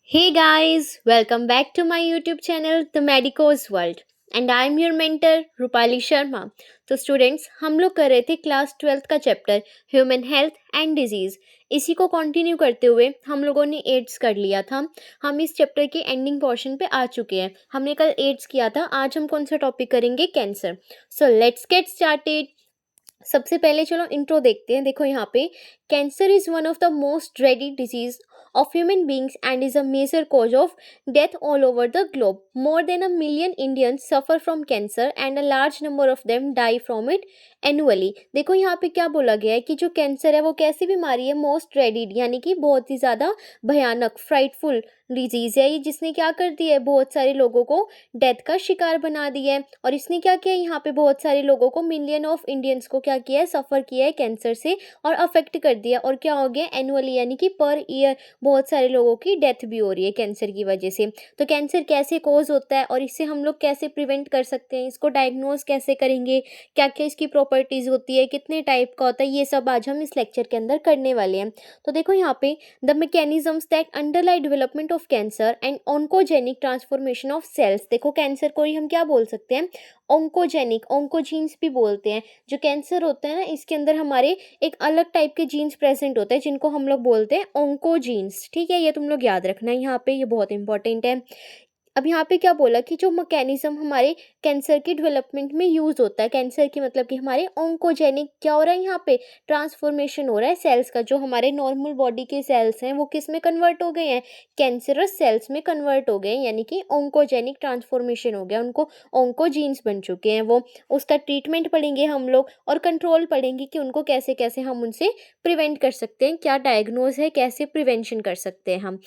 Hey guys, welcome back to my YouTube channel The Medico's World and I am your mentor Rupali Sharma. तो students हम लोग कर रहे थे क्लास 12th का chapter human health and disease. इसी को कंटिन्यू करते हुए हम लोगों ने एड्स कर लिया था। हम इस चैप्टर के एंडिंग पोर्शन पे आ चुके हैं। हमने कल एड्स किया था, आज हम कौन सा टॉपिक करेंगे? Cancer. So let's get started. सबसे पहले चलो इंट्रो देखते हैं। देखो यहाँ पे, cancer is one of the most dreaded disease of human beings and is a major cause of death all over the globe. More than a million Indians suffer from cancer and a large number of them die from it annually. देखो यहाँ पे क्या बोला गया है कि जो cancer है वो कैसी बीमारी है? मोस्ट ड्रेडिड, यानी कि बहुत ही ज़्यादा भयानक, फ्राइटफुल डिजीज़ है ये, जिसने क्या कर दिया है, बहुत सारे लोगों को डेथ का शिकार बना दिया है। और इसने क्या किया है, यहाँ पे बहुत सारे लोगों को, मिलियन ऑफ इंडियंस को क्या किया है, सफ़र किया है कैंसर से और अफेक्ट कर दिया। और क्या हो गया, एनुअली यानी कि पर ईयर बहुत सारे लोगों की डेथ भी हो रही है कैंसर की वजह से। तो कैंसर कैसे कोज होता है और इससे हम लोग कैसे प्रिवेंट कर सकते हैं, इसको डायग्नोज कैसे करेंगे, क्या क्या इसकी प्रॉपर्टीज़ होती है, कितने टाइप का होता है, ये सब आज हम इस लेक्चर के अंदर करने वाले हैं। तो देखो यहाँ पे, the mechanisms that underlie development of cancer and oncogenic transformation of cells. देखो कैंसर को ही हम क्या बोल सकते हैं, ऑन्कोजेनिक, ऑन्कोजीन्स भी बोलते हैं। जो कैंसर होता है ना, इसके अंदर हमारे एक अलग टाइप के जीन्स प्रेजेंट होते हैं जिनको हम लोग बोलते हैं ऑन्कोजीन्स। ठीक है, ये तुम लोग याद रखना है यहाँ पे, ये बहुत इंपॉर्टेंट है। अब यहाँ पे क्या बोला कि जो मैकेनिज्म हमारे कैंसर की डेवलपमेंट में यूज़ होता है, कैंसर की मतलब कि हमारे ऑन्कोजेनिक क्या हो रहा है, यहाँ पे ट्रांसफॉर्मेशन हो रहा है सेल्स का। जो हमारे नॉर्मल बॉडी के सेल्स हैं वो किस में कन्वर्ट हो गए हैं, कैंसरस सेल्स में कन्वर्ट हो गए हैं, यानी कि ऑन्कोजेनिक ट्रांसफॉर्मेशन हो गया, उनको ऑन्कोजीन्स बन चुके हैं वो। उसका ट्रीटमेंट पढ़ेंगे हम लोग और कंट्रोल पढ़ेंगे कि उनको कैसे कैसे हम उनसे प्रिवेंट कर सकते हैं, क्या डायग्नोज है, कैसे प्रिवेंशन कर सकते हैं हम।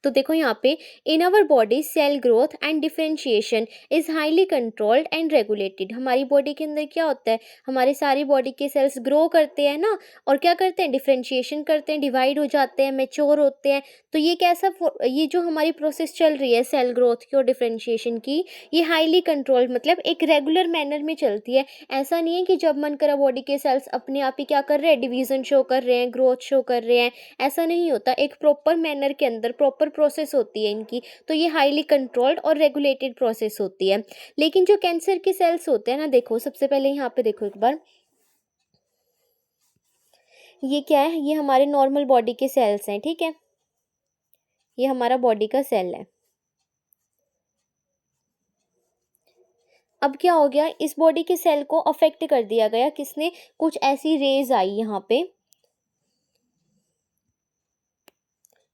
तो देखो यहाँ पे, in our body cell growth and differentiation is highly controlled and regulated. हमारी बॉडी के अंदर क्या होता है, हमारे सारी बॉडी के सेल्स ग्रो करते हैं ना, और क्या करते हैं, डिफरेंशिएशन करते हैं, डिवाइड हो जाते हैं, मेच्योर होते हैं। तो ये कैसा ये जो हमारी प्रोसेस चल रही है सेल ग्रोथ की और डिफरेंशिएशन की, ये हाईली कंट्रोल्ड मतलब एक रेगुलर मैनर में चलती है। ऐसा नहीं है कि जब मन करा बॉडी के सेल्स अपने आप ही क्या कर रहे हैं, डिवीजन शो कर रहे हैं, ग्रोथ शो कर रहे हैं, ऐसा नहीं होता। एक प्रॉपर मैनर के अंदर प्रॉपर प्रोसेस होती है इनकी। तो ये हाईली कंट्रोल्ड और रेगुलेटेड प्रोसेस होती है। लेकिन जो कैंसर के सेल्स होते हैं ना, देखो सबसे पहले यहाँ पे देखो एक बार, ये क्या है, ये हमारे नॉर्मल बॉडी के सेल्स हैं। ठीक है, ये हमारा बॉडी का सेल है। अब क्या हो गया, इस बॉडी के सेल को अफेक्ट कर दिया गया, किसने, कुछ ऐसी रेज आई यहाँ पे,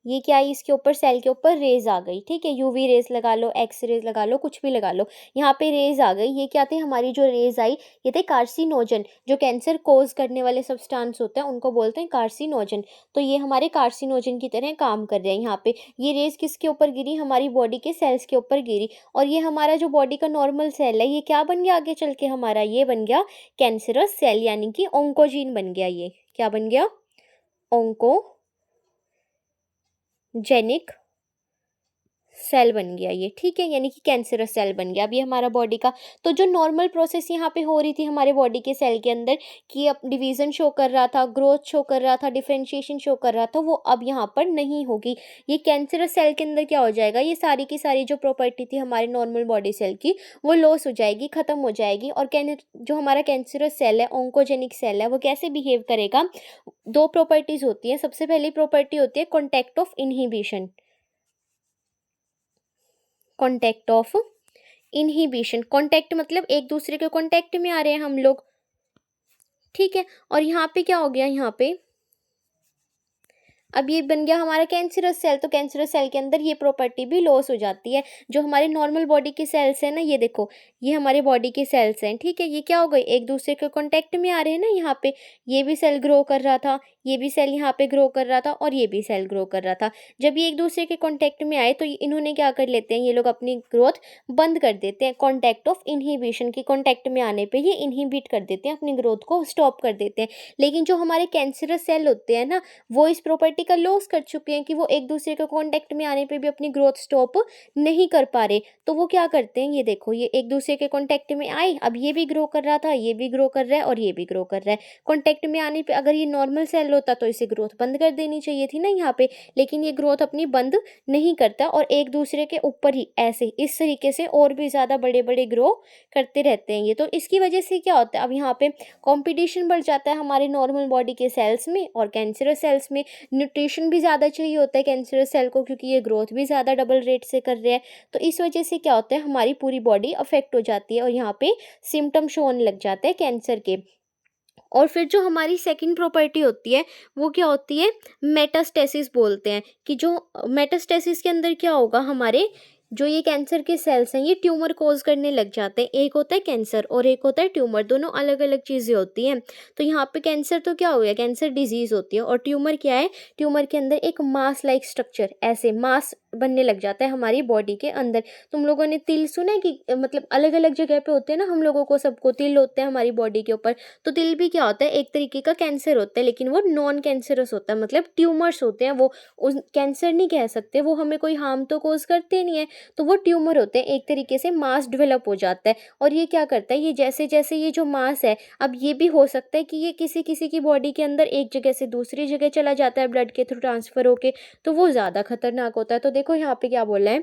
ये क्या है, इसके ऊपर सेल के ऊपर रेज आ गई। ठीक है, यूवी रेज लगा लो, एक्स रेज लगा लो, कुछ भी लगा लो, यहाँ पे रेज आ गई। ये क्या थे, हमारी जो रेज आई, ये थे कार्सिनोजन। जो कैंसर कोज करने वाले सब्सटेंस होते हैं उनको बोलते हैं कार्सिनोजन। तो ये हमारे कार्सिनोजन की तरह काम कर रहे हैं। यहाँ पे ये रेज किसके ऊपर गिरी, हमारी बॉडी के सेल्स के ऊपर गिरी। और ये हमारा जो बॉडी का नॉर्मल सेल है, ये क्या बन गया आगे चल के, हमारा ये बन गया कैंसरस सेल, यानी कि ऑन्कोजीन बन गया। ये क्या बन गया, ऑन्कोजेनिक सेल बन गया ये। ठीक है, यानी कि कैंसरस सेल बन गया। अब ये हमारा बॉडी का, तो जो नॉर्मल प्रोसेस यहाँ पे हो रही थी हमारे बॉडी के सेल के अंदर, कि अब डिवीजन शो कर रहा था, ग्रोथ शो कर रहा था, डिफरेंशिएशन शो कर रहा था, वो अब यहाँ पर नहीं होगी। ये कैंसरस सेल के अंदर क्या हो जाएगा, ये सारी की सारी जो प्रॉपर्टी थी हमारे नॉर्मल बॉडी सेल की, वो लॉस हो जाएगी, खत्म हो जाएगी। और जो हमारा कैंसरस सेल है, ऑन्कोजेनिक सेल है, वो कैसे बिहेव करेगा, दो प्रॉपर्टीज होती है। सबसे पहली प्रॉपर्टी होती है contact of inhibition, contact of inhibition, contact मतलब एक दूसरे के कॉन्टैक्ट में आ रहे हैं हम लोग। ठीक है, और यहाँ पे क्या हो गया, यहाँ पे अब ये बन गया हमारा कैंसरस सेल। तो कैंसरस सेल के अंदर ये प्रॉपर्टी भी लॉस हो जाती है। जो हमारे नॉर्मल बॉडी के सेल्स हैं ना, ये देखो, ये हमारे बॉडी के सेल्स हैं। ठीक है, ये क्या हो गए, एक दूसरे के कॉन्टैक्ट में आ रहे हैं ना। यहाँ पे ये भी सेल ग्रो कर रहा था, ये भी सेल यहाँ पे ग्रो कर रहा था, और ये भी सेल ग्रो कर रहा था। जब ये एक दूसरे के कॉन्टैक्ट में आए तो इन्होंने क्या कर लेते हैं, ये लोग अपनी ग्रोथ बंद कर देते हैं। कॉन्टैक्ट ऑफ इनहिबिशन की कॉन्टैक्ट में आने पर ये इनहिबिट कर देते हैं, अपनी ग्रोथ को स्टॉप कर देते हैं। लेकिन जो हमारे कैंसरस सेल होते हैं ना, वो इस प्रॉपर्टी प्रॉपर्टी का लॉस कर चुके हैं कि वो एक दूसरे के कॉन्टैक्ट में आने पे भी अपनी ग्रोथ स्टॉप नहीं कर पा रहे। तो वो क्या करते हैं, ये देखो ये एक दूसरे के कॉन्टैक्ट में आए, अब ये भी ग्रो कर रहा था, ये भी ग्रो कर रहा है और ये भी ग्रो कर रहा है। कॉन्टैक्ट में आने पे अगर ये नॉर्मल सेल होता तो इसे ग्रोथ बंद कर देनी चाहिए थी ना यहाँ पे, लेकिन ये ग्रोथ अपनी बंद नहीं करता और एक दूसरे के ऊपर ही ऐसे इस तरीके से और भी ज़्यादा बड़े बड़े ग्रो करते रहते हैं ये। तो इसकी वजह से क्या होता है, अब यहाँ पे कंपटीशन बढ़ जाता है हमारे नॉर्मल बॉडी के सेल्स में और कैंसरस सेल्स में। न्यूट्रिशन भी ज़्यादा चाहिए होता है कैंसरस सेल को, क्योंकि ये ग्रोथ भी ज़्यादा डबल रेट से कर रहे हैं। तो इस वजह से क्या होता है, हमारी पूरी बॉडी अफेक्ट हो जाती है और यहाँ पे सिम्टम शो होने लग जाते हैं कैंसर के। और फिर जो हमारी सेकंड प्रॉपर्टी होती है वो क्या होती है, मेटास्टेसिस बोलते हैं। कि जो मेटास्टेसिस के अंदर क्या होगा, हमारे जो ये कैंसर के सेल्स हैं ये ट्यूमर कोज करने लग जाते हैं। एक होता है कैंसर और एक होता है ट्यूमर, दोनों अलग अलग चीज़ें होती हैं। तो यहाँ पे कैंसर तो क्या हो गया, कैंसर डिजीज़ होती है, और ट्यूमर क्या है, ट्यूमर के अंदर एक मास लाइक स्ट्रक्चर, ऐसे मास बनने लग जाता है हमारी बॉडी के अंदर। तुम लोगों ने तिल सुना है कि मतलब अलग अलग जगह पे होते हैं ना, हम लोगों को सबको तिल होते हैं हमारी बॉडी के ऊपर। तो तिल भी क्या होता है, एक तरीके का कैंसर होता है, लेकिन वो नॉन कैंसरस होता है, मतलब ट्यूमर्स होते हैं वो। उस कैंसर नहीं कह सकते, वो हमें कोई हार्म तो कोज करते नहीं है, तो वो ट्यूमर होते हैं। एक तरीके से मास डेवलप हो जाता है और ये क्या करता है, ये जैसे जैसे ये जो मास है, अब ये भी हो सकता है कि ये किसी किसी की बॉडी के अंदर एक जगह से दूसरी जगह चला जाता है ब्लड के थ्रू ट्रांसफर होके, तो वो ज़्यादा खतरनाक होता है। तो देखो यहाँ पे क्या बोला है,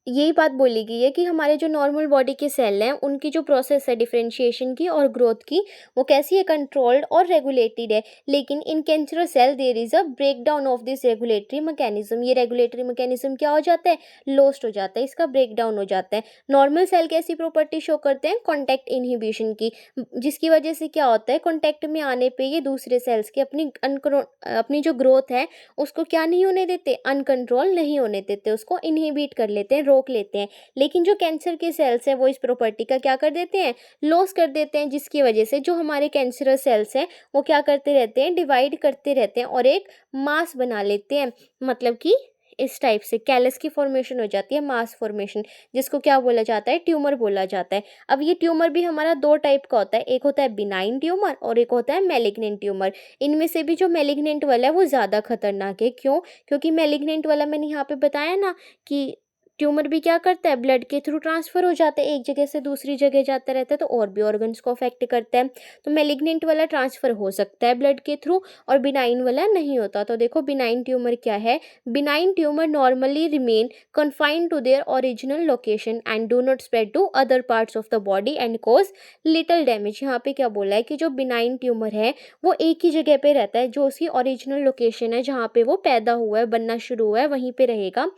यही बात बोली गई है कि हमारे जो नॉर्मल बॉडी के सेल हैं उनकी जो प्रोसेस है डिफरेंशिएशन की और ग्रोथ की, वो कैसी है, कंट्रोल्ड और रेगुलेटेड है। लेकिन in cancerous cell there is a break down of this regulatory mechanism. ये रेगुलेटरी मैकेनिज्म क्या हो जाता है, लॉस्ट हो जाता है, इसका ब्रेक डाउन हो जाता है। नॉर्मल सेल कैसी प्रॉपर्टी शो करते हैं, कॉन्टैक्ट इनहिबिशन की, जिसकी वजह से क्या होता है, कॉन्टैक्ट में आने पे ये दूसरे सेल्स की अपनी जो ग्रोथ है उसको क्या नहीं होने देते, अनकंट्रोल नहीं होने देते, उसको इनहिबिट कर लेते हैं, रोक लेते हैं। लेकिन जो कैंसर के सेल्स हैं वो इस प्रॉपर्टी का क्या कर देते हैं, लॉस कर देते हैं, जिसकी वजह से जो हमारे कैंसरस सेल्स हैं वो क्या करते रहते हैं, डिवाइड करते रहते हैं और एक मास बना लेते हैं। मतलब कि इस टाइप से कैलस की फॉर्मेशन हो जाती है, मास फॉर्मेशन, जिसको क्या बोला जाता है, ट्यूमर बोला जाता है। अब ये ट्यूमर भी हमारा दो टाइप का होता है, एक होता है बिनाइन ट्यूमर और एक होता है मैलिग्नेंट ट्यूमर। इनमें से भी जो मैलिग्नेंट वाला है वो ज़्यादा खतरनाक है। क्यों, क्योंकि मैलिग्नेंट वाला मैंने यहाँ पे बताया ना कि ट्यूमर भी क्या करता है, ब्लड के थ्रू ट्रांसफर हो जाता है, एक जगह से दूसरी जगह जाता रहता है, तो और भी ऑर्गन्स को अफेक्ट करता है। तो मैलिग्नेंट वाला ट्रांसफर हो सकता है ब्लड के थ्रू और बिनाइन वाला नहीं होता। तो देखो बिनाइन ट्यूमर क्या है, benign tumour normally remain confined to their original location and do not spread to other parts of the body and cause little damage। यहाँ पे क्या बोला है कि जो बिनाइन ट्यूमर है वो एक ही जगह पे रहता है, जो उसकी ओरिजिनल लोकेशन है जहाँ पे वो पैदा हुआ है, बनना शुरू हुआ है, वहीं पे रहेगा।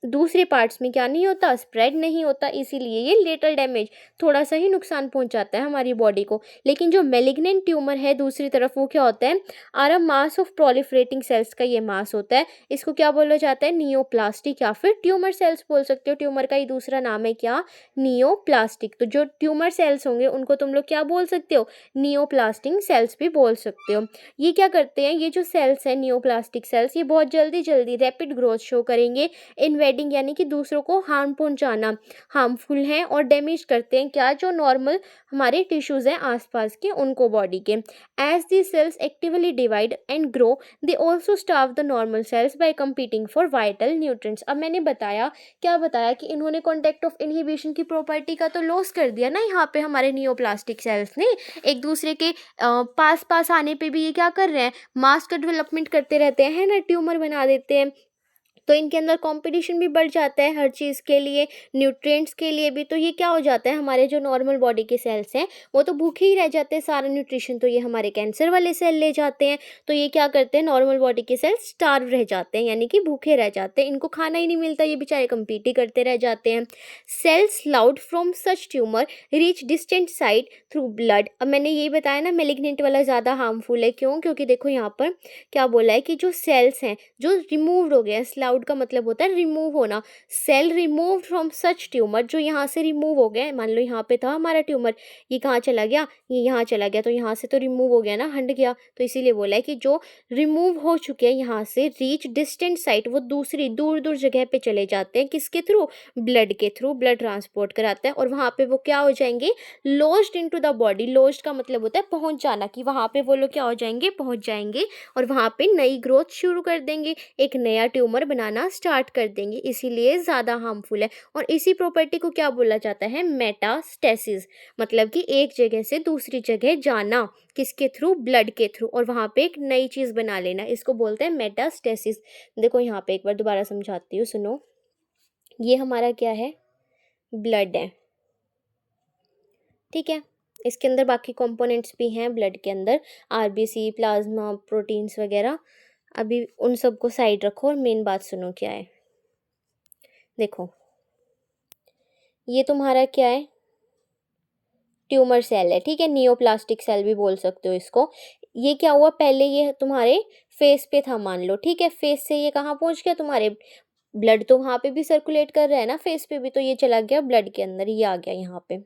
दूसरे पार्ट्स में क्या नहीं होता, स्प्रेड नहीं होता, इसीलिए ये लेटल डैमेज, थोड़ा सा ही नुकसान पहुंचाता है हमारी बॉडी को। लेकिन जो मेलिग्नेंट ट्यूमर है दूसरी तरफ, वो क्या होता है, are a mass of proliferating cells का ये मास होता है। इसको क्या बोला जाता है, नियोप्लास्टिक या फिर ट्यूमर सेल्स बोल सकते हो। ट्यूमर का ही दूसरा नाम है क्या, नियोप्लास्टिक। तो जो ट्यूमर सेल्स होंगे उनको तुम लोग क्या बोल सकते हो, नियोप्लास्टिक सेल्स भी बोल सकते हो। ये क्या करते हैं, ये जो सेल्स हैं नियोप्लास्टिक सेल्स, ये बहुत जल्दी जल्दी रैपिड ग्रोथ शो करेंगे, इन्वेडिंग यानी कि दूसरों को हार्म पहुंचाना, हार्मफुल हैं और डैमेज करते हैं क्या, जो नॉर्मल हमारे टिश्यूज हैं आसपास के उनको, बॉडी के। As the cells actively divide and grow they also starve the normal cells by competing for vital nutrients. अब मैंने बताया, क्या बताया कि इन्होंने कॉन्टेक्ट ऑफ इनहिबिशन की प्रॉपर्टी का तो लॉस कर दिया ना यहाँ पे हमारे नियोप्लास्टिक सेल्स ने, एक दूसरे के पास पास आने पे भी ये क्या कर रहे हैं, मास का डेवलपमेंट करते रहते हैं ना, ट्यूमर बना देते हैं। तो इनके अंदर कंपटीशन भी बढ़ जाता है हर चीज़ के लिए, न्यूट्रिएंट्स के लिए भी। तो ये क्या हो जाता है, हमारे जो नॉर्मल बॉडी के सेल्स हैं वो तो भूखे ही रह जाते हैं, सारा न्यूट्रिशन तो ये हमारे कैंसर वाले सेल ले जाते हैं। तो ये क्या करते हैं, नॉर्मल बॉडी के सेल्स स्टार्व रह जाते हैं, यानी कि भूखे रह जाते हैं, इनको खाना ही नहीं मिलता, ये बेचारे कम्पीट ही करते रह जाते हैं। Cells loud from such tumour reach distant site through blood. अब मैंने यही बताया ना, मेलिग्नेंट वाला ज़्यादा हार्मफुल है। क्यों, क्योंकि देखो यहाँ पर क्या बोला है कि जो सेल्स हैं जो रिमूव्ड हो गए हैं, आउट का मतलब होता है रिमूव होना। Cell remove from such tumour, जो यहाँ से रिमूव हो गया, मान लो यहाँ पे था हमारा ट्यूमर, ये कहाँ चला गया, ये यहाँ चला गया, तो यहाँ से तो रिमूव हो गया ना, हट गया, तो इसीलिए बोला है कि जो रिमूव हो चुके हैं यहाँ से, रीच डिस्टेंट साइट, वो दूसरी दूर दूर जगह पे चले जाते हैं, किसके थ्रू, ब्लड के थ्रू, ब्लड ट्रांसपोर्ट कराता है, और वहाँ पे वो क्या हो जाएंगे, lodged into the body. Lodged का मतलब होता है पहुँच जाना, कि वहाँ पे वो लोग क्या हो जाएंगे, पहुँच जाएंगे, और वहाँ पे नई ग्रोथ शुरू कर देंगे, एक नया ट्यूमर बनाना स्टार्ट कर देंगे, इसीलिए ज़्यादा हार्मफुल है। और इसी प्रॉपर्टी को क्या बोला जाता है, मेटास्टेसिस, मतलब कि एक जगह से दूसरी जगह जाना, किसके थ्रू, ब्लड के थ्रू, और वहाँ पे एक नई चीज़ बना लेना, इसको बोलते हैं मेटास्टेसिस। देखो यहाँ पे एक बार दोबारा समझाती हूँ, सुनो। ये हमारा क्या है, ब्लड है, ठीक है। इसके अंदर बाकी कंपोनेंट्स भी हैं ब्लड के अंदर, आरबीसी, प्लाज्मा, प्रोटीन्स वगैरह। अभी उन सबको साइड रखो और मेन बात सुनो क्या है। देखो ये तुम्हारा क्या है, ट्यूमर सेल है, ठीक है, नियोप्लास्टिक सेल भी बोल सकते हो इसको। ये क्या हुआ, पहले ये तुम्हारे फेस पे था मान लो, ठीक है, फेस से ये कहाँ पहुंच गया, तुम्हारे ब्लड तो वहाँ पे भी सर्कुलेट कर रहा है ना, फेस पे भी, तो ये चला गया ब्लड के अंदर, ये आ गया यहाँ पे,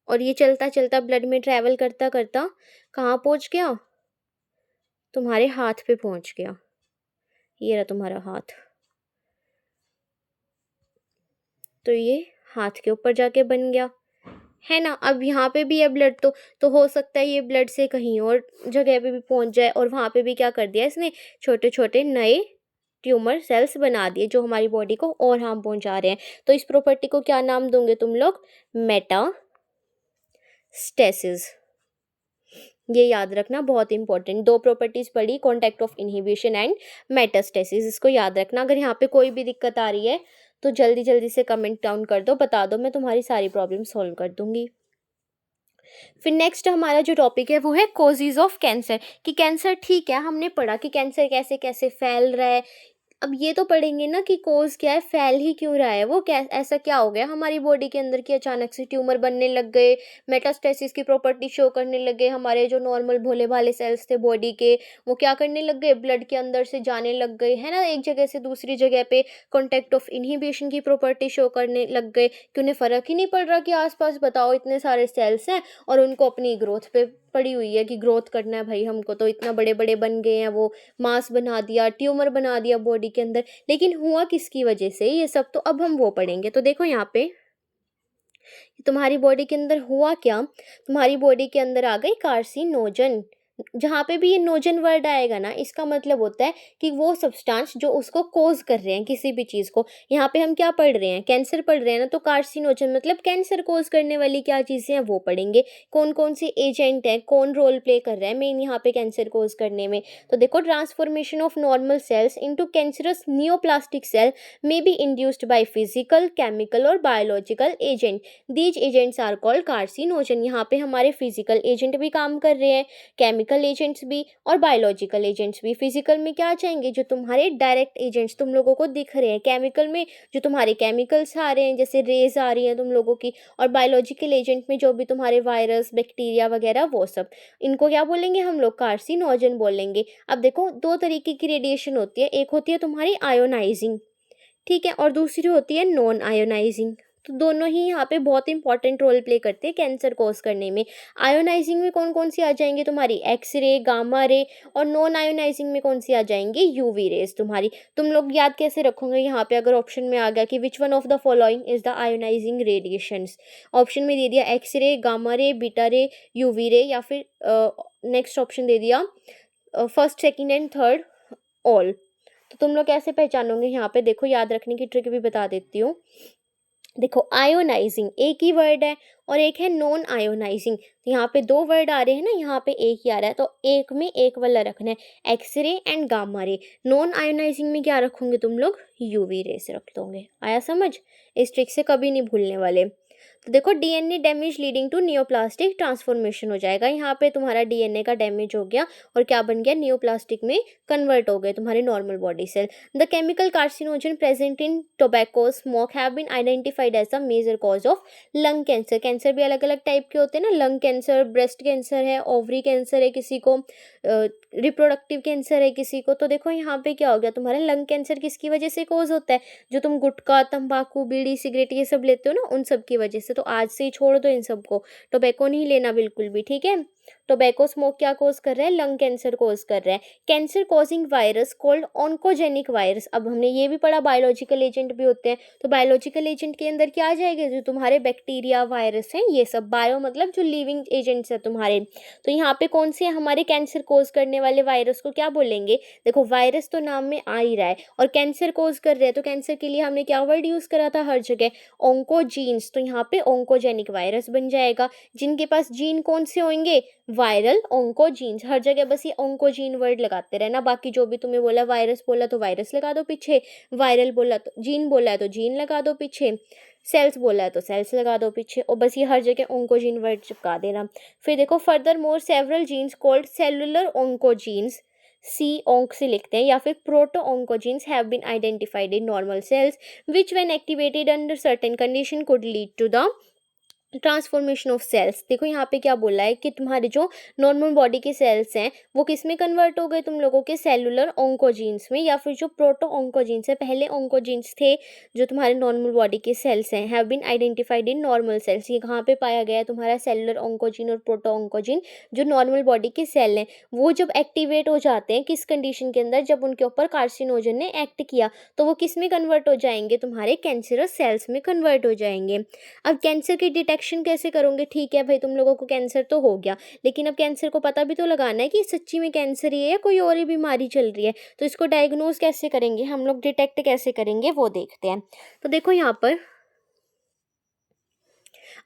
और ये चलता चलता ब्लड में ट्रैवल करता करता कहाँ पहुंच गया, तुम्हारे हाथ पे पहुंच गया। ये रहा तुम्हारा हाथ, तो ये हाथ के ऊपर जाके बन गया, है ना। अब यहाँ पे भी है ब्लड, तो हो सकता है ये ब्लड से कहीं और जगह पे भी पहुंच जाए, और वहाँ पे भी क्या कर दिया इसने, छोटे छोटे नए ट्यूमर सेल्स बना दिए, जो हमारी बॉडी को और हार्म पहुंचा रहे हैं। तो इस प्रॉपर्टी को क्या नाम दोगे तुम लोग, मेटास्टेसिस। ये याद रखना, बहुत इंपॉर्टेंट, दो प्रॉपर्टीज पढ़ी, contact of inhibition and metastasis, इसको याद रखना। अगर यहाँ पे कोई भी दिक्कत आ रही है तो जल्दी जल्दी से कमेंट डाउन कर दो, बता दो, मैं तुम्हारी सारी प्रॉब्लम सॉल्व कर दूंगी। फिर नेक्स्ट हमारा जो टॉपिक है वो है कोजेज ऑफ कैंसर, कि कैंसर, ठीक है, हमने पढ़ा कि कैंसर कैसे कैसे फैल रहा है। अब ये तो पढ़ेंगे ना कि कोज क्या है, फैल ही क्यों रहा है, वो क्या, ऐसा क्या हो गया हमारी बॉडी के अंदर कि अचानक से ट्यूमर बनने लग गए, मेटास्टेसिस की प्रॉपर्टी शो करने लगे, हमारे जो नॉर्मल भोले भाले सेल्स थे बॉडी के, वो क्या करने लग गए, ब्लड के अंदर से जाने लग गए, है ना, एक जगह से दूसरी जगह पे कॉन्टैक्ट ऑफ इनहिबिशन की प्रॉपर्टी शो करने लग गए, कि उन्हें फ़र्क ही नहीं पड़ रहा कि आसपास बताओ इतने सारे सेल्स हैं, और उनको अपनी ग्रोथ पे पड़ी हुई है कि ग्रोथ करना है भाई हमको, तो इतना बड़े बड़े बन गए हैं, वो मांस बना दिया, ट्यूमर बना दिया बॉडी के अंदर। लेकिन हुआ किसकी वजह से ये सब, तो अब हम वो पढ़ेंगे। तो देखो यहाँ पे तुम्हारी बॉडी के अंदर हुआ क्या, तुम्हारी बॉडी के अंदर आ गई कार्सिनोजन। जहाँ पे भी ये नोजन वर्ड आएगा ना, इसका मतलब होता है कि वो सब्सटेंस जो उसको कोज कर रहे हैं किसी भी चीज़ को। यहाँ पे हम क्या पढ़ रहे हैं, कैंसर पढ़ रहे हैं ना, तो कार्सिनोजन मतलब कैंसर कोज करने वाली क्या चीज़ें हैं वो पढ़ेंगे, कौन कौन से एजेंट हैं, कौन रोल प्ले कर रहा है मेन यहाँ पे कैंसर कोज करने में। तो देखो, transformation of normal cells into cancerous neoplastic cell may be induced by physical, chemical और biological agent. These agents are called carcinogen. यहाँ पे हमारे फिजिकल एजेंट भी काम कर रहे हैं, केमिकल एजेंट्स भी और बायोलॉजिकल एजेंट्स भी। फिजिकल में क्या आ जाएंगे, जो तुम्हारे डायरेक्ट एजेंट्स तुम लोगों को दिख रहे हैं, केमिकल में जो तुम्हारे केमिकल्स आ रहे हैं, जैसे रेज आ रही हैं तुम लोगों की, और बायोलॉजिकल एजेंट में जो भी तुम्हारे वायरस, बैक्टीरिया वगैरह, वो सब, इनको क्या बोलेंगे हम लोग, कार्सिनोजन बोलेंगे। अब देखो, दो तरीके की रेडिएशन होती है, एक होती है तुम्हारी आयोनाइजिंग, ठीक है, और दूसरी होती है नॉन आयोनाइजिंग। तो दोनों ही यहाँ पे बहुत इंपॉर्टेंट रोल प्ले करते हैं कैंसर कोज करने में। आयोनाइजिंग में कौन कौन सी आ जाएंगी तुम्हारी, एक्सरे, गामा रे, और नॉन आयोनाइजिंग में कौन सी आ जाएंगी, यूवी रेज तुम्हारी। तुम लोग याद कैसे रखोगे, यहाँ पे अगर ऑप्शन में आ गया कि which one of the following is the ionising radiations, option में दे दिया X ray, gamma ray, beta ray, UV ray, या फिर नेक्स्ट ऑप्शन दे दिया first, second and third, all. तो तुम लोग कैसे पहचानोगे, यहाँ पे देखो, याद रखने की ट्रिक भी बता देती हूँ। देखो, आयोनाइजिंग एक ही वर्ड है, और एक है नॉन आयोनाइजिंग। तो यहाँ पे दो वर्ड आ रहे हैं ना, यहाँ पे एक ही आ रहा है, तो एक में एक वाला रखना है, X ray and gamma ray. Non ionising में क्या रखोगे तुम लोग, यूवी रे से रख दोगे। आया समझ, इस ट्रिक से कभी नहीं भूलने वाले। तो देखो DNA damage leading to neoplastic transformation हो जाएगा, यहाँ पे तुम्हारा डीएनए का डैमेज हो गया और क्या बन गया, नियोप्लास्टिक में कन्वर्ट हो गए तुम्हारे normal body cell. The chemical carcinogen present in tobacco smoke have been identified as the major cause of lung cancer. Cancer भी अलग अलग टाइप के होते हैं ना, लंग कैंसर, ब्रेस्ट कैंसर है, ओवरी कैंसर है किसी को, रिप्रोडक्टिव कैंसर है किसी को। तो देखो यहाँ पे क्या हो गया, तुम्हारा लंग कैंसर किसकी वजह से कोज होता है, जो तुम गुटखा, तंबाकू, बीड़ी, सिगरेट ये सब लेते हो ना, उन सब की वजह से। तो आज से ही छोड़ दो इन सबको, टोबैको नहीं लेना बिल्कुल भी, ठीक है। टोबैको स्मोक क्या कोज कर रहा है, लंग कैंसर कोज कर रहा है। Cancer causing virus called oncogenic virus. अब हमने ये भी पढ़ा बायोलॉजिकल एजेंट भी होते हैं, तो बायोलॉजिकल एजेंट के अंदर क्या आ जाएगा, जो तुम्हारे बैक्टीरिया, वायरस हैं, ये सब। बायो मतलब जो लिविंग एजेंट्स है तुम्हारे। तो यहाँ पे कौन से हमारे कैंसर कोज करने वाले वायरस को क्या बोलेंगे, देखो वायरस तो नाम में आ ही रहा है और कैंसर कोज कर रहे हैं, तो कैंसर के लिए हमने क्या वर्ड यूज करा था हर जगह, ऑन्कोजीन्स। तो यहाँ पे ऑन्कोजेनिक वायरस बन जाएगा, जिनके पास जीन कौन से होंगे, वायरल ऑन्कोजीन्स। हर जगह बस ये ऑन्कोजीन वर्ड लगाते रहना, बाकी जो भी तुम्हें बोला, वायरस बोला तो वायरस लगा दो पीछे, वायरल बोला तो जीन बोला है तो जीन लगा दो पीछे, सेल्स बोला है तो सेल्स लगा दो पीछे, और बस ये हर जगह ऑन्कोजीन वर्ड चिपका देना। फिर देखो furthermore several genes called cellular oncogenes, C onc से लिखते हैं, या फिर proto oncogenes have been identified in normal cells which when activated under certain condition could lead to the transformation of cells. देखो यहाँ पे क्या बोला है कि तुम्हारे जो नॉर्मल बॉडी के सेल्स हैं वो किस में कन्वर्ट हो गए, तुम लोगों के सेलुलर ऑन्कोजीन्स में, या फिर जो प्रोटो ऑन्कोजीन्स है, पहले ऑन्कोजीन्स थे जो तुम्हारे नॉर्मल बॉडी के सेल्स हैं, have been identified in normal cells. ये कहाँ पे पाया गया है, तुम्हारा सेलुलर ऑन्कोजीन और प्रोटो ऑन्कोजीन जो नॉर्मल बॉडी के सेल हैं, वो जब एक्टिवेट हो जाते हैं किस कंडीशन के अंदर, जब उनके ऊपर कार्सिनोजन ने एक्ट किया, तो वो किस में कन्वर्ट हो जाएंगे, तुम्हारे कैंसरस सेल्स में कन्वर्ट हो जाएंगे। अब कैंसर की डिटेक्शन कैसे करोगे, ठीक है भाई तुम लोगों को कैंसर तो हो गया, लेकिन अब कैंसर को पता भी तो लगाना है कि सच्ची में कैंसर ही है या कोई और ही बीमारी चल रही है। तो इसको डायग्नोज कैसे करेंगे हम लोग, डिटेक्ट कैसे करेंगे वो देखते हैं। तो देखो यहाँ पर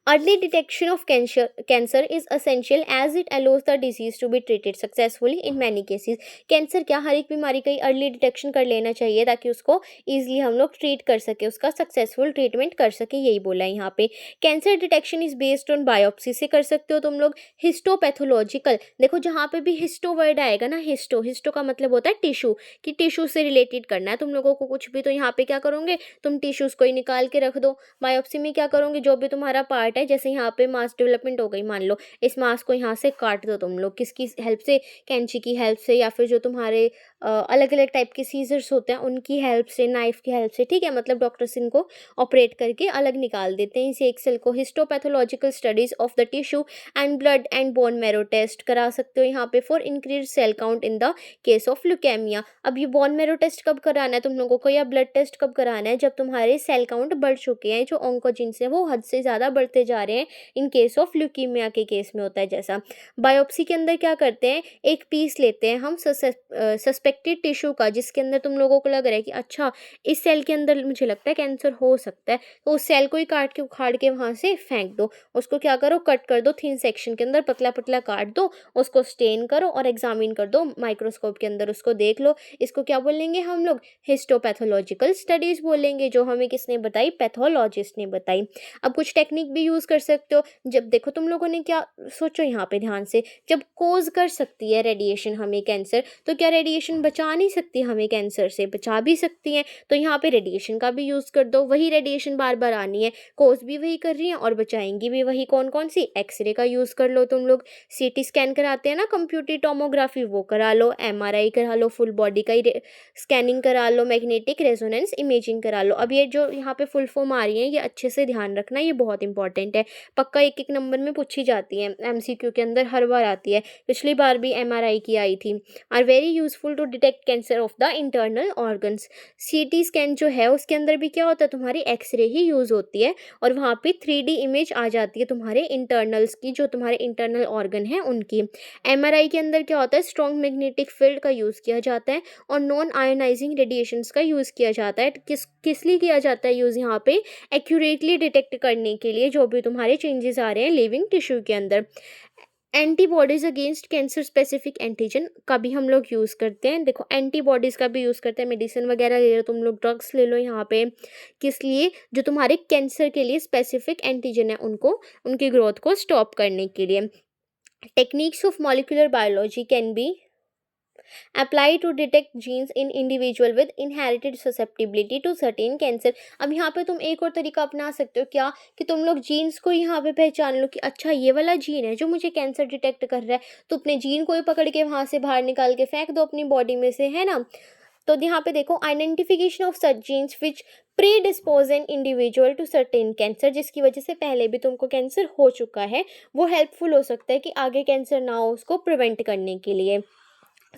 early detection of cancer is essential as it allows the disease to be treated successfully in many cases। Cancer क्या, हर एक बीमारी का अर्ली डिटेक्शन कर लेना चाहिए ताकि उसको ईजिली हम लोग ट्रीट कर सके, उसका सक्सेसफुल ट्रीटमेंट कर सके, यही बोला है यहाँ पे। Cancer detection is based on biopsy से कर सकते हो तुम लोग। हिस्टोपैथोलॉजिकल, देखो जहाँ पे भी हिस्टो वर्ड आएगा ना, हिस्टो का मतलब होता है टिश्यू, कि टिश्यू से रिलेटेड करना है तुम लोगों को कुछ भी, तो यहाँ पे क्या करोगे, तुम टिश्यूज को ही निकाल के रख दो। बायोप्सी में क्या करोगे, जो भी तुम्हारा पार्ट है, जैसे यहाँ पे मास डेवलपमेंट हो गई, मान लो इस मास को यहाँ से काट दो तुम लोग, किसकी हेल्प से, कैंची की हेल्प से, या फिर जो तुम्हारे अलग अलग टाइप के सीजर्स होते हैं उनकी हेल्प से, नाइफ की हेल्प से, ठीक है, मतलब डॉक्टर्स इनको ऑपरेट करके अलग निकाल देते हैं इस एक सेल को। Histopathological studies of the tissue and blood and bone marrow test करा सकते हो यहाँ पे for increase cell count in the case of leukaemia. अब ये बोन मैरो टेस्ट कब कराना है तुम लोगों को, या ब्लड टेस्ट कब कराना है, जब तुम्हारे सेल काउंट बढ़ चुके हैं, जो ऑन्कोजीन्स हैं वो हद से ज़्यादा बढ़ते जा रहे हैं, इन केस ऑफ ल्यूकीमिया के केस में होता है जैसा। बायोप्सी के अंदर क्या करते हैं, एक पीस लेते हैं हम सस्पेक्टेड टिश्यू का, जिसके अंदर तुम लोगों को लग रहा है कि अच्छा इस सेल के अंदर मुझे लगता है कैंसर हो सकता है, तो उस सेल को ही काट के उखाड़ के वहाँ से फेंक दो, उसको क्या करो, कट कर दो थिन सेक्शन के अंदर, पतला पतला काट दो, उसको स्टेन करो और एग्जामिन कर दो माइक्रोस्कोप के अंदर, उसको देख लो। इसको क्या बोलेंगे हम लोग, हिस्टोपैथोलॉजिकल स्टडीज बोलेंगे, जो हमें किसने बताई, पैथोलॉजिस्ट ने बताई। अब कुछ टेक्निक भी यूज कर सकते हो, जब देखो तुम लोगों ने क्या सोचो यहाँ पे ध्यान से, जब कोज कर सकती है रेडिएशन हमें कैंसर, तो क्या रेडिएशन बचा नहीं सकती हमें कैंसर से, बचा भी सकती है, तो यहाँ पे रेडिएशन का भी यूज कर दो, वही रेडिएशन बार बार आनी है, कोज भी वही कर रही है और बचाएंगी भी वही, कौन कौन सी, एक्सरे का यूज कर लो तुम लोग, सीटी स्कैन कराते हैं ना, कंप्यूटर टोमोग्राफी वो करा लो, एमआरआई करा लो, फुल बॉडी का ही स्कैनिंग करा लो, मैग्नेटिक रेजोनेंस इमेजिंग करा लो। अब ये जो यहाँ पे फुल फॉर्म आ रही है ये अच्छे से ध्यान रखना, ये बहुत इंपॉर्टेंट है, पक्का एक एक नंबर में पूछी जाती है, एमसीक्यू के अंदर हर बार आती है, पिछली बार भी एमआरआई की आई थी। Are very useful to detect cancer of the internal organs. CT scan जो है उसके अंदर भी क्या होता है, तुम्हारी एक्सरे ही यूज होती है और वहाँ पे 3D इमेज आ जाती है तुम्हारे इंटरनल्स की, जो तुम्हारे इंटरनल ऑर्गन है उनकी। एमआरआई के अंदर क्या होता है, स्ट्रॉन्ग मैग्नेटिक फील्ड का यूज़ किया जाता है और नॉन आयोनाइजिंग रेडिएशंस का यूज़ किया जाता है। किस लिए किया जाता है यूज़, यहाँ पे एक्यूरेटली डिटेक्ट करने के लिए जो भी तुम्हारे चेंजेस आ रहे हैं लिविंग टिश्यू के अंदर। Antibodies against cancer specific antigen का भी हम लोग यूज़ करते हैं। देखो एंटीबॉडीज़ का भी यूज़ करते हैं, मेडिसिन वगैरह ले लो, तुम लोग ड्रग्स ले लो यहाँ पे, किस लिए, जो तुम्हारे कैंसर के लिए स्पेसिफिक एंटीजन है उनको, उनकी ग्रोथ को स्टॉप करने के लिए। Techniques of molecular biology can be apply to detect genes in individual with inherited susceptibility to certain cancer। अब यहाँ पे तुम एक और तरीका अपना सकते हो, क्या कि तुम लोग जीन्स को यहाँ पे पहचान लो कि अच्छा ये वाला जीन है जो मुझे कैंसर डिटेक्ट कर रहा है, तो अपने जीन को ही पकड़ के वहाँ से बाहर निकाल के फेंक दो अपनी बॉडी में से, है ना। तो यहाँ पे देखो identification of such genes which predispose an individual to certain cancer, जिसकी वजह से पहले भी तुमको कैंसर हो चुका है, वो हेल्पफुल हो सकता है कि आगे कैंसर ना हो उसको प्रिवेंट करने के लिए।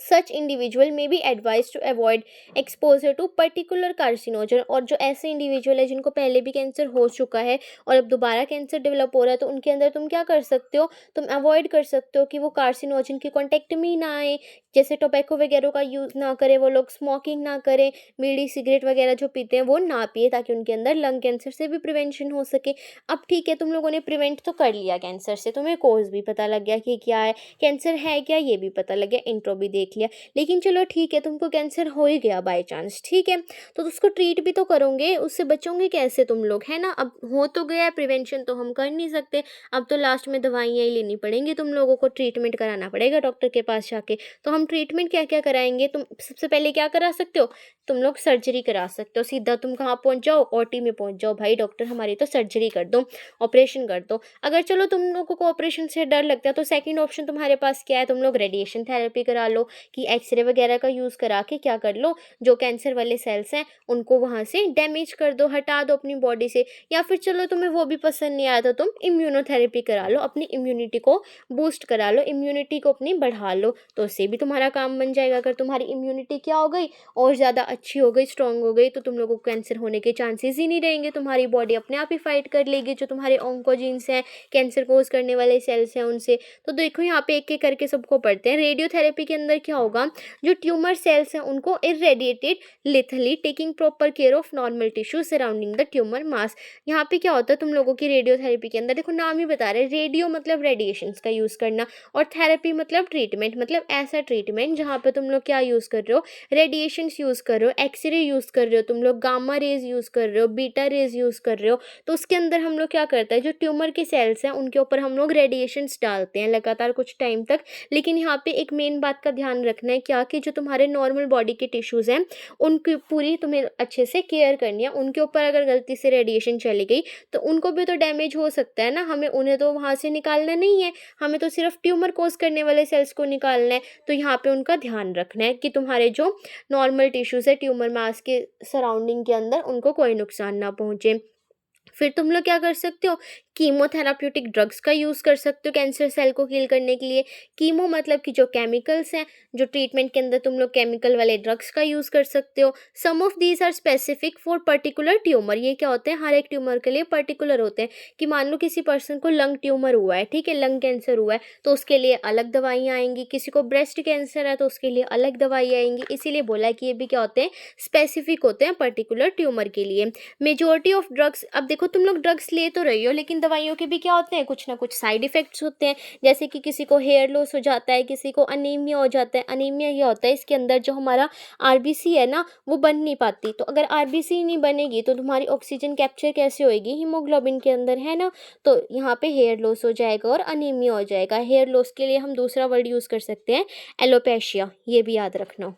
सच इंडिविजुअल में be advise to avoid exposure to particular carcinogen, और जो ऐसे इंडिविजुअल है जिनको पहले भी कैंसर हो चुका है और अब दोबारा कैंसर डेवलप हो रहा है, तो उनके अंदर तुम क्या कर सकते हो, तुम अवॉइड कर सकते हो कि वो कार्सिनोजन के कॉन्टेक्ट में ही ना आए, जैसे टोबैको वगैरह का यूज़ ना करें वो लोग, स्मोकिंग ना करें, बीड़ी सिगरेट वगैरह जो पीते हैं वो ना पिए, ताकि उनके अंदर लंग कैंसर से भी प्रिवेंशन हो सके। अब ठीक है, तुम लोगों ने प्रिवेंट तो कर लिया कैंसर से, तुम्हें कोज भी पता लग गया कि क्या है, कैंसर है क्या ये भी पता लग गया, इंट्रो भी देख लिया, लेकिन चलो ठीक है तुमको कैंसर हो ही गया बाय चांस, ठीक है, तो उसको ट्रीट भी तो करोगे, उससे बचोगे कैसे तुम लोग, है ना। अब हो तो गया, प्रिवेंशन तो हम कर नहीं सकते, अब तो लास्ट में दवाइयाँ ही लेनी पड़ेंगी, तुम लोगों को ट्रीटमेंट कराना पड़ेगा डॉक्टर के पास जाके। तो हम ट्रीटमेंट क्या क्या कराएंगे, तुम सबसे पहले क्या करा सकते हो, तुम लोग सर्जरी करा सकते हो, सीधा तुम कहाँ पहुँच जाओ, ओटी में पहुँच जाओ, भाई डॉक्टर हमारी तो सर्जरी कर दो, ऑपरेशन कर दो। अगर चलो तुम लोगों को ऑपरेशन से डर लगता है तो सेकंड ऑप्शन तुम्हारे पास क्या है, तुम लोग रेडिएशन थेरेपी करा लो, कि एक्सरे वगैरह का यूज़ करा के क्या कर लो, जो कैंसर वाले सेल्स हैं उनको वहाँ से डैमेज कर दो, हटा दो अपनी बॉडी से। या फिर चलो तुम्हें वो भी पसंद नहीं आया तो तुम इम्यूनोथेरेपी करा लो, अपनी इम्यूनिटी को बूस्ट करा लो, इम्यूनिटी को अपनी बढ़ा लो, तो उससे भी तुम्हारा काम बन जाएगा। अगर तुम्हारी इम्यूनिटी क्या हो गई, और ज़्यादा अच्छी हो गई, स्ट्रांग हो गई, तो तुम लोगों को कैंसर होने के चांसेस ही नहीं रहेंगे, तुम्हारी बॉडी अपने आप ही फाइट कर लेगी जो तुम्हारे ऑन्कोजीन्स हैं, कैंसर कोज करने वाले सेल्स हैं उनसे। तो देखो यहाँ पे एक एक करके सबको पढ़ते हैं। रेडियोथेरेपी के अंदर क्या होगा, जो ट्यूमर सेल्स हैं उनको irradiated lethally, taking proper care of normal tissue surrounding the tumour mass. यहाँ पे क्या होता है तुम लोगों की रेडियोथेरेपी के अंदर, देखो नाम ही बता रहे हैं, रेडियो मतलब रेडिएशंस का यूज़ करना, और थेरेपी मतलब ट्रीटमेंट, मतलब ऐसा ट्रीटमेंट जहाँ पे तुम लोग क्या यूज़ कर रहे हो, रेडिएशंस यूज़ कर रहे हो, एक्सरे यूज़ कर रहे हो, तुम लोग गामा रेज यूज़ कर रहे हो, बीटा रेज यूज़ कर रहे हो। तो उसके अंदर हम लोग क्या करते हैं, जो ट्यूमर के सेल्स हैं उनके ऊपर हम लोग रेडिएशंस डालते हैं लगातार कुछ टाइम तक। लेकिन यहाँ पे एक मेन बात का ध्यान रखना है, क्या कि जो तुम्हारे नॉर्मल बॉडी के टिश्यूज़ हैं उनकी पूरी तुम्हें अच्छे से केयर करनी है। उनके ऊपर अगर गलती से रेडिएशन चली गई तो उनको भी तो डैमेज हो सकता है ना, हमें उन्हें तो वहाँ से निकालना नहीं है, हमें तो सिर्फ ट्यूमर कोज करने वाले सेल्स को निकालना है। तो यहाँ पे उनका ध्यान रखना है कि तुम्हारे जो नॉर्मल टिश्यूज़ है ट्यूमर मास के सराउंडिंग के अंदर उनको कोई नुकसान ना पहुँचे। फिर तुम लोग क्या कर सकते हो, कीमोथेराप्यूटिक ड्रग्स का यूज़ कर सकते हो कैंसर सेल को किल करने के लिए। कीमो मतलब कि जो केमिकल्स हैं, जो ट्रीटमेंट के अंदर तुम लोग केमिकल वाले ड्रग्स का यूज़ कर सकते हो। Some of these are specific for particular tumour, ये क्या होते हैं, हर एक ट्यूमर के लिए पर्टिकुलर होते हैं। कि मान लो किसी पर्सन को लंग ट्यूमर हुआ है, ठीक है, लंग कैंसर हुआ है, तो उसके लिए अलग दवाइयाँ आएंगी, किसी को ब्रेस्ट कैंसर है तो उसके लिए अलग दवाई आएंगी। इसीलिए बोला है कि ये भी क्या होते हैं, स्पेसिफिक होते हैं पर्टिकुलर ट्यूमर के लिए। मेजोरिटी ऑफ ड्रग्स, अब देखो तुम लोग ड्रग्स ले तो रही हो, लेकिन दवाइयों के भी क्या होते हैं, कुछ ना कुछ साइड इफेक्ट्स होते हैं। जैसे कि किसी को हेयर लॉस हो जाता है, किसी को अनीमिया हो जाता है। अनीमिया ये होता है, इसके अंदर जो हमारा आरबीसी है ना वो बन नहीं पाती, तो अगर आरबीसी नहीं बनेगी तो तुम्हारी ऑक्सीजन कैप्चर कैसे होएगी हीमोग्लोबिन के अंदर, है ना। तो यहाँ पे हेयर लॉस हो जाएगा और अनीमिया हो जाएगा। हेयर लॉस के लिए हम दूसरा वर्ड यूज़ कर सकते हैं एलोपेशिया, ये भी याद रखना।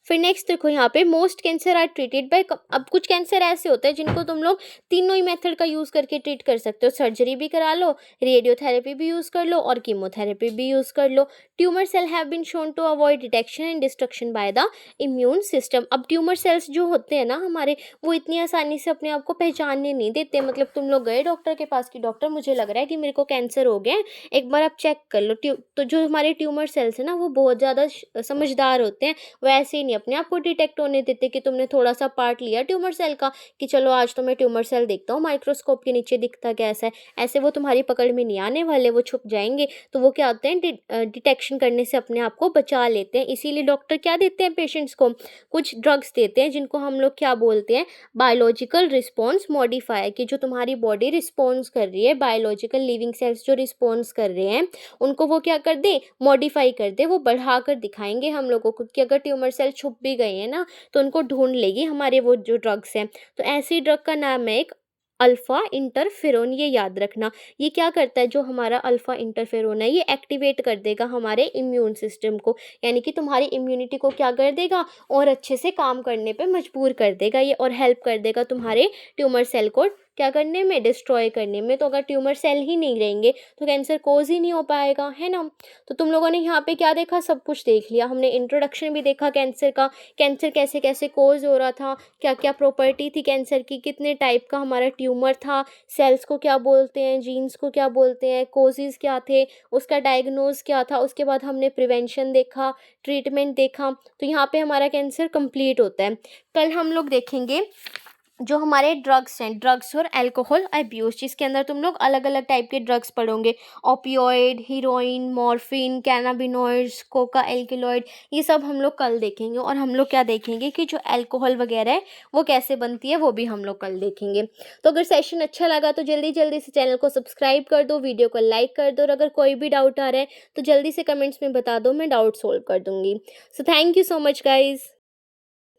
फिर नेक्स्ट देखो यहाँ पे most cancer are treated by, अब कुछ कैंसर ऐसे होते हैं जिनको तुम लोग तीनों ही मेथड का यूज़ करके ट्रीट कर सकते हो, सर्जरी भी करा लो, रेडियोथेरेपी भी यूज़ कर लो और कीमोथेरेपी भी यूज़ कर लो। Tumour cell have been shown to avoid detection and destruction by the immune system. अब ट्यूमर सेल्स जो होते हैं ना हमारे, वो इतनी आसानी से अपने आप को पहचानने नहीं देते। मतलब तुम लोग गए डॉक्टर के पास कि डॉक्टर मुझे लग रहा है कि मेरे को कैंसर हो गया है, एक बार आप चेक कर लो। तो जो हमारे ट्यूमर सेल्स हैं ना वो बहुत ज़्यादा समझदार होते हैं, वैसे ही नहीं अपने आप को डिटेक्ट होने देते कि तुमने थोड़ा सा पार्ट लिया ट्यूमर सेल का, कि चलो आज तो मैं ट्यूमर सेल देखता हूँ माइक्रोस्कोप के नीचे दिखता कैसा है, ऐसे वो तुम्हारी पकड़ में नहीं आने वाले, वो छुप जाएंगे। तो वो क्या होते हैं, डिटेक्शन रिएक्शन करने से अपने आप को बचा लेते हैं। इसीलिए डॉक्टर क्या देते हैं पेशेंट्स को, कुछ ड्रग्स देते हैं जिनको हम लोग क्या बोलते हैं, बायोलॉजिकल रिस्पॉन्स मॉडिफायर, कि जो तुम्हारी बॉडी रिस्पॉन्स कर रही है, बायोलॉजिकल लिविंग सेल्स जो रिस्पॉन्स कर रहे हैं उनको वो क्या कर दे, मॉडिफाई कर दे, वो बढ़ा कर दिखाएंगे हम लोगों को कि अगर ट्यूमर सेल छुप भी गए हैं ना तो उनको ढूंढ लेगी हमारे वो जो ड्रग्स हैं। तो ऐसी ड्रग का नाम है एक अल्फा इंटरफेरोन, ये याद रखना। ये क्या करता है, जो हमारा अल्फा इंटरफेरोन है ये एक्टिवेट कर देगा हमारे इम्यून सिस्टम को, यानी कि तुम्हारी इम्यूनिटी को क्या कर देगा, और अच्छे से काम करने पे मजबूर कर देगा ये, और हेल्प कर देगा तुम्हारे ट्यूमर सेल को क्या करने में, डिस्ट्रॉय करने में। तो अगर ट्यूमर सेल ही नहीं रहेंगे तो कैंसर कोज ही नहीं हो पाएगा, है ना। तो तुम लोगों ने यहाँ पे क्या देखा, सब कुछ देख लिया हमने, इंट्रोडक्शन भी देखा कैंसर का, कैंसर कैसे कैसे कोज हो रहा था, क्या क्या प्रॉपर्टी थी कैंसर की, कितने टाइप का हमारा ट्यूमर था, सेल्स को क्या बोलते हैं, जीन्स को क्या बोलते हैं, कोजेज क्या थे, उसका डायग्नोज क्या था, उसके बाद हमने प्रिवेंशन देखा, ट्रीटमेंट देखा। तो यहाँ पे हमारा कैंसर कंप्लीट होता है। कल हम लोग देखेंगे जो हमारे ड्रग्स हैं, ड्रग्स और अल्कोहल अब्यूज़, जिसके अंदर तुम लोग अलग अलग टाइप के ड्रग्स पढ़ोगे, opioid, heroin, morphine, cannabinoids, coca alkaloid, ये सब हम लोग कल देखेंगे। और हम लोग क्या देखेंगे कि जो अल्कोहल वगैरह है वो कैसे बनती है, वो भी हम लोग कल देखेंगे। तो अगर सेशन अच्छा लगा तो जल्दी जल्दी से चैनल को सब्सक्राइब कर दो, वीडियो को लाइक कर दो, और अगर कोई भी डाउट आ रहा है तो जल्दी से कमेंट्स में बता दो, मैं डाउट सोल्व कर दूँगी। So thank you so much guys.